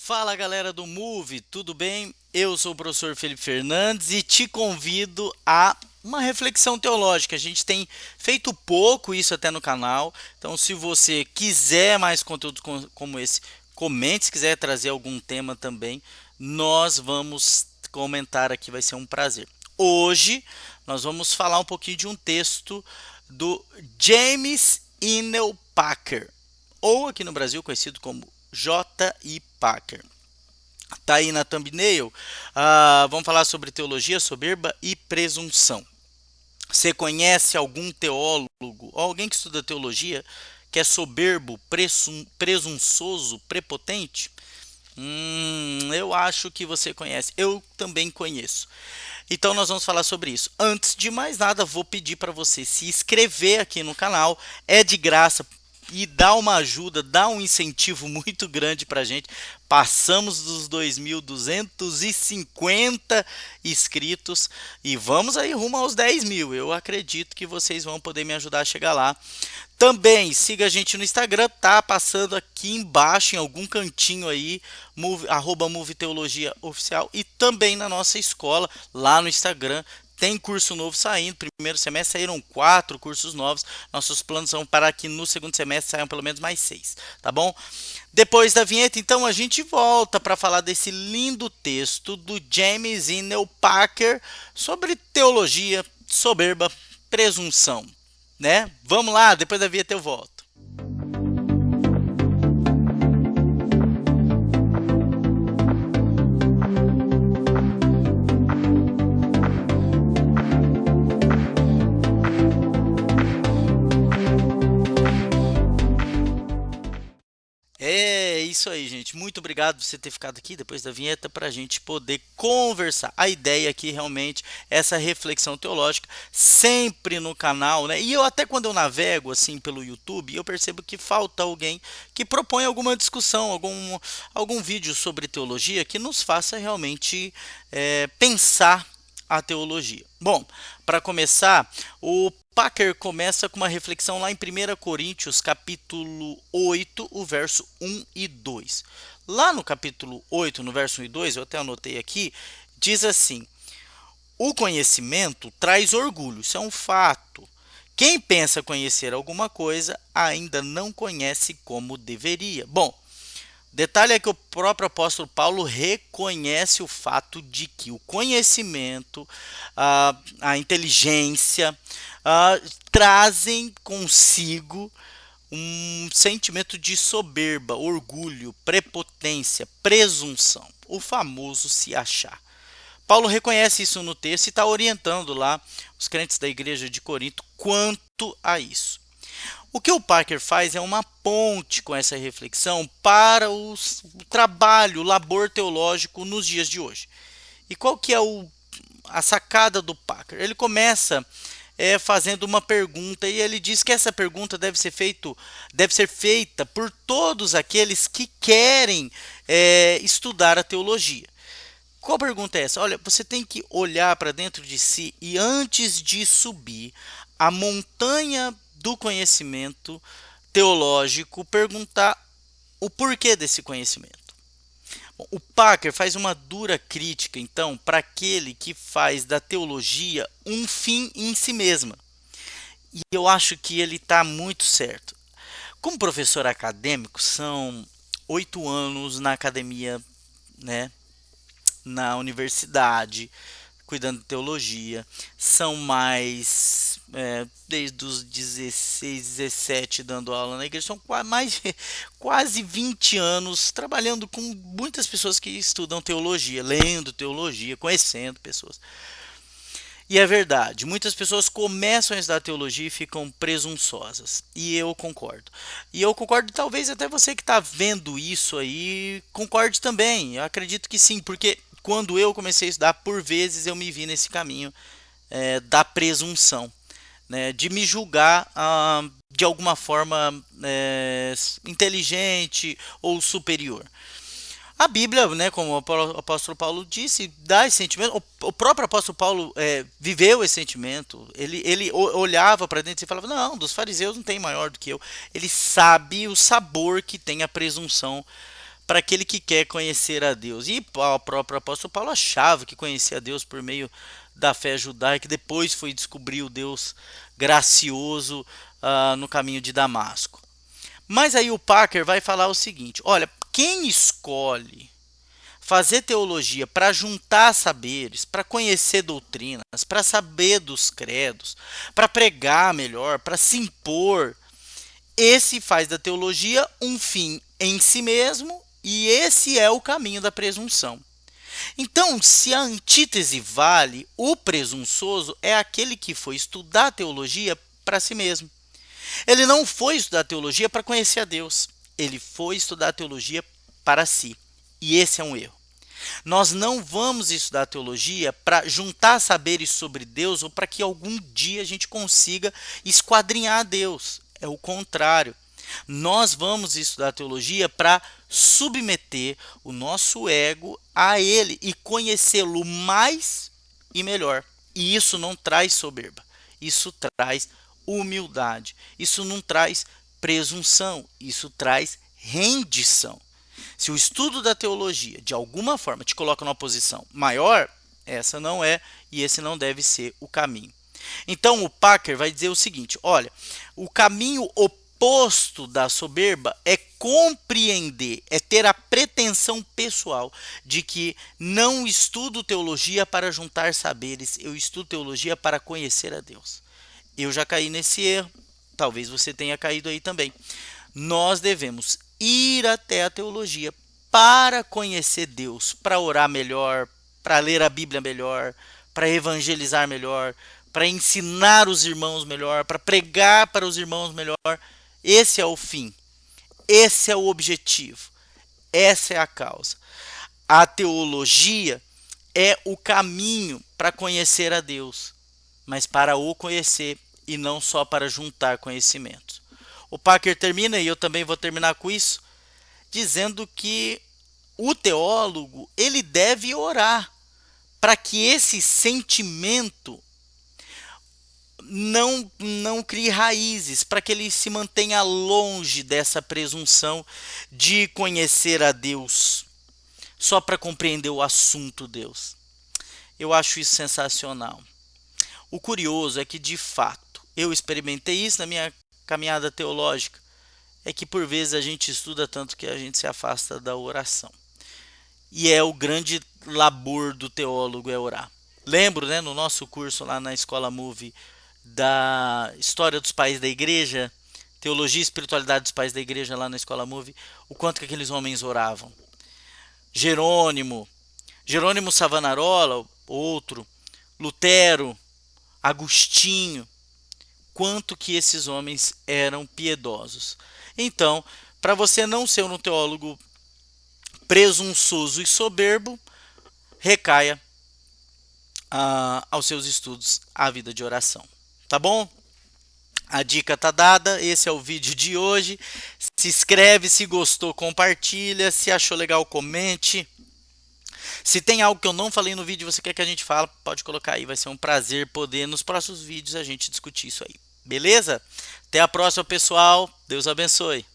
Fala galera do Move, tudo bem? Eu sou o professor Felipe Fernandes e te convido a uma reflexão teológica. A gente tem feito pouco isso até no canal, então se você quiser mais conteúdo como esse, comente. Se quiser trazer algum tema também, nós vamos comentar aqui, vai ser um prazer. Hoje nós vamos falar um pouquinho de um texto do James Inel Packer, ou aqui no Brasil conhecido como J.I. Packer. Tá aí na thumbnail. Vamos falar sobre teologia, soberba e presunção. Você conhece algum teólogo, ou alguém que estuda teologia, que é soberbo, presunçoso, prepotente? Eu acho que você conhece. Eu também conheço. Então nós vamos falar sobre isso. Antes de mais nada, vou pedir para você se inscrever aqui no canal. É de graça e dá uma ajuda, dá um incentivo muito grande para a gente. Passamos dos 2.250 inscritos e vamos aí rumo aos 10.000. Eu acredito que vocês vão poder me ajudar a chegar lá. Também siga a gente no Instagram, tá passando aqui embaixo em algum cantinho aí, @Move Teologia Oficial, e também na nossa escola, lá no Instagram, tem curso novo saindo. Primeiro semestre saíram 4 cursos novos. Nossos planos são para que no segundo semestre saiam pelo menos mais 6, tá bom? Depois da vinheta, então, a gente volta para falar desse lindo texto do James Inel Packer sobre teologia, soberba, presunção, né? Vamos lá, depois da vinheta eu volto. É isso aí, gente. Muito obrigado por você ter ficado aqui depois da vinheta para a gente poder conversar. A ideia aqui realmente é essa reflexão teológica sempre no canal, né? E eu até quando eu navego assim pelo YouTube, eu percebo que falta alguém que propõe alguma discussão, algum vídeo sobre teologia que nos faça realmente pensar a teologia. Bom, para começar, o Packer começa com uma reflexão lá em 1 Coríntios, capítulo 8, o verso 1 e 2. Lá no capítulo 8, no verso 1 e 2, eu até anotei aqui, diz assim: o conhecimento traz orgulho, isso é um fato. Quem pensa conhecer alguma coisa ainda não conhece como deveria. Bom, detalhe é que o próprio apóstolo Paulo reconhece o fato de que o conhecimento, a inteligência, trazem consigo um sentimento de soberba, orgulho, prepotência, presunção, o famoso se achar. Paulo reconhece isso no texto e está orientando lá os crentes da igreja de Corinto quanto a isso. O que o Parker faz é uma ponte com essa reflexão para o trabalho, o labor teológico nos dias de hoje. E qual que é a sacada do Parker? Ele começa fazendo uma pergunta e ele diz que essa pergunta deve ser feita por todos aqueles que querem estudar a teologia. Qual pergunta é essa? Olha, você tem que olhar para dentro de si e antes de subir a montanha do conhecimento teológico, perguntar o porquê desse conhecimento. Bom, o Packer faz uma dura crítica, então, para aquele que faz da teologia um fim em si mesma. E eu acho que ele está muito certo. Como professor acadêmico, são 8 anos na academia, né, na universidade, cuidando de teologia. São mais, desde os 16, 17 dando aula na igreja, são quase 20 anos trabalhando com muitas pessoas que estudam teologia, lendo teologia, conhecendo pessoas. E é verdade, muitas pessoas começam a estudar teologia e ficam presunçosas. E eu concordo. E eu concordo, talvez até você que está vendo isso aí, concorde também. Eu acredito que sim, porque quando eu comecei a estudar, por vezes eu me vi nesse caminho da presunção, né, de me julgar de alguma forma inteligente ou superior. A Bíblia, né, como o apóstolo Paulo disse, dá esse sentimento. O próprio apóstolo Paulo viveu esse sentimento. Ele olhava para dentro e falava: não, dos fariseus não tem maior do que eu. Ele sabe o sabor que tem a presunção para aquele que quer conhecer a Deus. E o próprio apóstolo Paulo achava que conhecia a Deus por meio da fé judaica, depois foi descobrir o Deus gracioso no caminho de Damasco. Mas aí o Packer vai falar o seguinte: olha, quem escolhe fazer teologia para juntar saberes, para conhecer doutrinas, para saber dos credos, para pregar melhor, para se impor, esse faz da teologia um fim em si mesmo, e esse é o caminho da presunção. Então, se a antítese vale, o presunçoso é aquele que foi estudar teologia para si mesmo. Ele não foi estudar teologia para conhecer a Deus, ele foi estudar teologia para si. E esse é um erro. Nós não vamos estudar teologia para juntar saberes sobre Deus ou para que algum dia a gente consiga esquadrinhar a Deus. É o contrário. Nós vamos estudar teologia para submeter o nosso ego a ele e conhecê-lo mais e melhor. E isso não traz soberba, isso traz humildade, isso não traz presunção, isso traz rendição. Se o estudo da teologia, de alguma forma, te coloca numa posição maior, essa não é e esse não deve ser o caminho. Então o Packer vai dizer o seguinte: olha, o caminho oposto da soberba é compreender, é ter a pretensão pessoal de que não estudo teologia para juntar saberes, eu estudo teologia para conhecer a Deus. Eu já caí nesse erro, talvez você tenha caído aí também. Nós devemos ir até a teologia para conhecer Deus, para orar melhor, para ler a Bíblia melhor, para evangelizar melhor, para ensinar os irmãos melhor, para pregar para os irmãos melhor. Esse é o fim, esse é o objetivo, essa é a causa. A teologia é o caminho para conhecer a Deus, mas para o conhecer e não só para juntar conhecimentos. O Packer termina, e eu também vou terminar com isso, dizendo que o teólogo ele deve orar para que esse sentimento não crie raízes, para que ele se mantenha longe dessa presunção de conhecer a Deus só para compreender o assunto Deus. Eu acho isso sensacional. O curioso é que, de fato, eu experimentei isso na minha caminhada teológica, é que por vezes a gente estuda tanto que a gente se afasta da oração. E é o grande labor do teólogo é orar. Lembro, né, no nosso curso lá na Escola Move da História dos Pais da Igreja, Teologia e Espiritualidade dos Pais da Igreja lá na Escola Move, o quanto que aqueles homens oravam. Jerônimo Savonarola, outro, Lutero, Agostinho, quanto que esses homens eram piedosos. Então, para você não ser um teólogo presunçoso e soberbo, recaia aos seus estudos a vida de oração. Tá bom? A dica tá dada, esse é o vídeo de hoje. Se inscreve, se gostou, compartilha, se achou legal, comente. Se tem algo que eu não falei no vídeo e você quer que a gente fale, pode colocar aí, vai ser um prazer poder nos próximos vídeos a gente discutir isso aí. Beleza? Até a próxima, pessoal. Deus abençoe.